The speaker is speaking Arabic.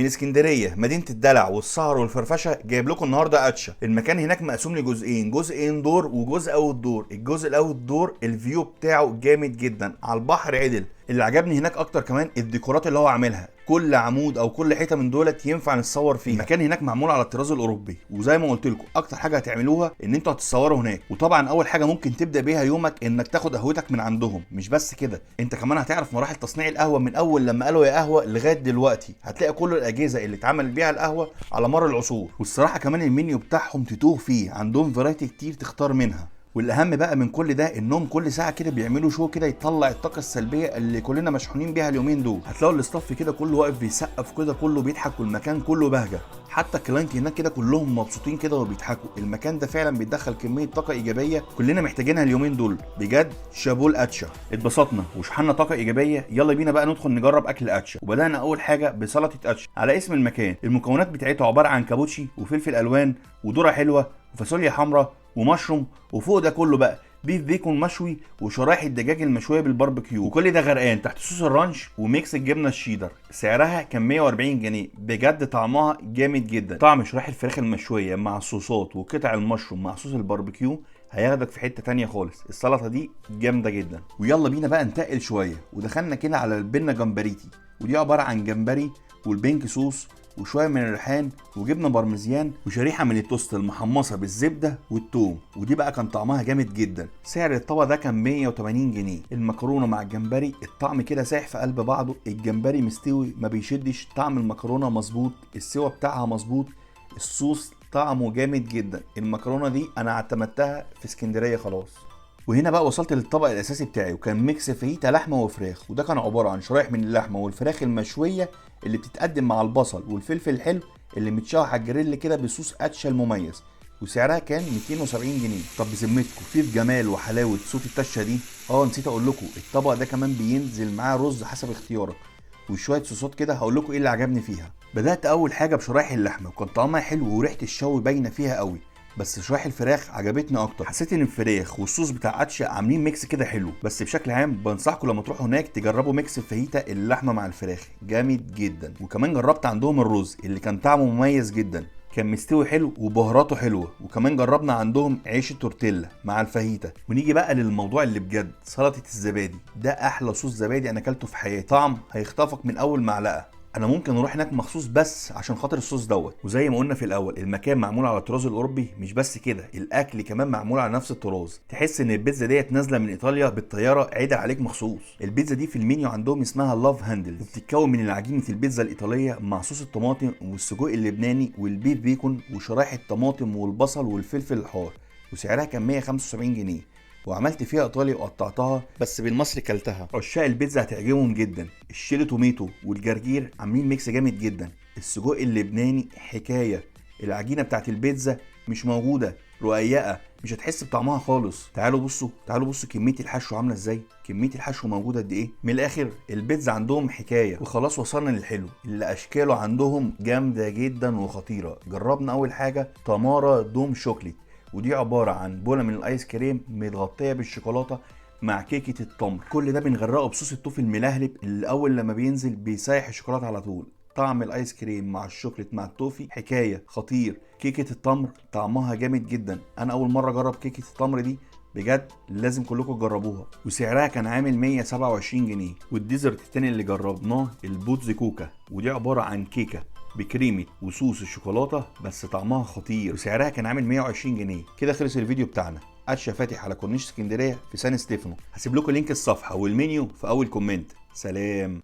من اسكندريه مدينه الدلع والسهر والفرفشه، جايب لكم النهارده اتشا. المكان هناك مقسوم لجزئين، جزء اندور وجزء اوت دور. الجزء الاوت دور الفيو بتاعه جامد جدا على البحر عدل. اللي عجبني هناك اكتر كمان الديكورات اللي هو عاملها، كل عمود او كل حته من دولت ينفع نتصور فيه. المكان هناك معمول على الطراز الاوروبي، وزي ما قلت لكم اكتر حاجه هتعملوها ان انتوا هتتصوروا هناك. وطبعا اول حاجه ممكن تبدا بيها يومك انك تاخد قهوتك من عندهم. مش بس كده، انت كمان هتعرف مراحل تصنيع القهوه من اول لما قالوا يا قهوه لغايه دلوقتي. هتلاقي كل الاجهزه اللي اتعمل بيها القهوه على مر العصور. والصراحه كمان المنيو بتاعهم تتوه فيه، عندهم فرايتي كتير تختار منها. والاهم بقى من كل ده انهم كل ساعه كده بيعملوا شو كده يطلع الطاقه السلبيه اللي كلنا مشحونين بيها اليومين دول. هتلاقوا الاستاف كده كله واقف بيسقف كده، كله بيضحك والمكان كله بهجه. حتى الكلاينت هناك كده كلهم مبسوطين كده وبيضحكوا. المكان ده فعلا بيدخل كميه طاقه ايجابيه كلنا محتاجينها اليومين دول. بجد شابول اتشا. اتبسطنا وشحنا طاقه ايجابيه. يلا بينا بقى ندخل نجرب اكل اتشا. وبدانا اول حاجه بسلطه اتشا على اسم المكان. المكونات بتاعتها عباره عن كابوتشي وفلفل الوان وذره حلوه وفاصوليا حمراء ومشروم، وفوق ده كله بقى بيف بيكون مشوي وشرايح الدجاج المشويه بالباربيكيو. وكل ده غرقان تحت صوص الرانش وميكس الجبنه الشيدر. سعرها كان 140 جنيه. بجد طعمها جامد جدا. طعم شرايح الفراخ المشويه مع الصوصات وقطع المشروم مع صوص الباربيكيو هياخدك في حته تانية خالص. السلطه دي جامده جدا. ويلا بينا بقى نتقل شويه، ودخلنا كده على البنه جمبريتي، ودي عباره عن جمبري والبينك صوص وشويه من الريحان وجبنه بارميزيان وشريحه من التوست المحمصه بالزبده والثوم. ودي بقى كان طعمها جامد جدا. سعر الطبق ده كان 180 جنيه. المكرونه مع الجمبري الطعم كده سايح في قلب بعضه. الجمبري مستوي ما بيشدش، طعم المكرونه مظبوط، السوا بتاعها مظبوط، الصوص طعمه جامد جدا. المكرونه دي انا اعتمدتها في اسكندريه خلاص. وهنا بقى وصلت للطبق الاساسي بتاعي، وكان ميكس فاهيتا لحمه وفراخ. وده كان عباره عن شرايح من اللحمه والفراخ المشويه اللي بتتقدم مع البصل والفلفل الحلو اللي متشوح على الجريل كده بصوص اتشا المميز. وسعرها كان 270 جنيه. طب بذمتكم في جمال وحلاوه صوت التشه دي؟ نسيت اقول لكم الطبق ده كمان بينزل معاه رز حسب اختيارك وشويه صوصات كده. هقول لكم ايه اللي عجبني فيها. بدات اول حاجه بشرايح اللحمه، وكان طعمها حلو وريحه الشوي باينه فيها قوي. بس شرايح الفراخ عجبتني اكتر. حسيت ان الفراخ والصوص بتاع اتشا عاملين ميكس كده حلو. بس بشكل عام بنصحكم لما تروحوا هناك تجربوا ميكس الفاهيتا اللحمه مع الفراخ، جامد جدا. وكمان جربت عندهم الرز اللي كان طعمه مميز جدا، كان مستوي حلو وبهاراته حلوه. وكمان جربنا عندهم عيش التورتيلا مع الفاهيتا. ونيجي بقى للموضوع اللي بجد، سلطه الزبادي. ده احلى صوص زبادي انا اكلته في حياتي. طعم هيخطفك من اول معلقه. انا ممكن اروح هناك مخصوص بس عشان خاطر الصوص دوت. وزي ما قلنا في الاول المكان معمول على الطراز الاوروبي. مش بس كده، الاكل كمان معمول على نفس الطراز. تحس ان البيتزا ديت نازله من ايطاليا بالطياره عيد عليك مخصوص. البيتزا دي في المنيو عندهم اسمها لاف هاندل، وبتتكون من العجينه البيتزا الايطاليه مع صوص الطماطم والسجق اللبناني والبيف بيكون وشرايح الطماطم والبصل والفلفل الحار. وسعرها كان 175 جنيه. وعملت فيها ايطالي وقطعتها، بس بالمصري كلتها. عشاق البيتزا هتعجبهم جدا. الشيلي توميتو والجرجير عاملين ميكس جامد جدا. السجق اللبناني حكايه. العجينه بتاعت البيتزا مش موجوده، رقيقه، مش هتحس بطعمها خالص. تعالوا بصوا كميه الحشو عامله ازاي. كميه الحشو موجوده قد ايه. من الاخر البيتزا عندهم حكايه. وخلاص وصلنا للحلو اللي اشكاله عندهم جامده جدا وخطيره. جربنا اول حاجه تمارا دوم شوكليت، ودي عباره عن بوله من الايس كريم متغطيه بالشوكولاته مع كيكه التمر. كل ده بنغرقه بصوص التوفي الملهلب اللي اول لما بينزل بيسيح الشوكولاته على طول. طعم الايس كريم مع الشوكليت مع التوفي حكايه خطير. كيكه التمر طعمها جامد جدا. انا اول مره اجرب كيكه التمر دي، بجد لازم كلكم تجربوها. وسعرها كان عامل 127 جنيه. والديزرت التاني اللي جربناه البوتزي كوكا، ودي عباره عن كيكه بكريمه وصوص الشوكولاته بس طعمها خطير. وسعرها كان عامل 120 جنيه. كده خلص الفيديو بتاعنا. اتشا فاتح على كورنيش اسكندريه في سان ستيفانو. هسيب لكم لينك الصفحه والمنيو في اول كومنت. سلام.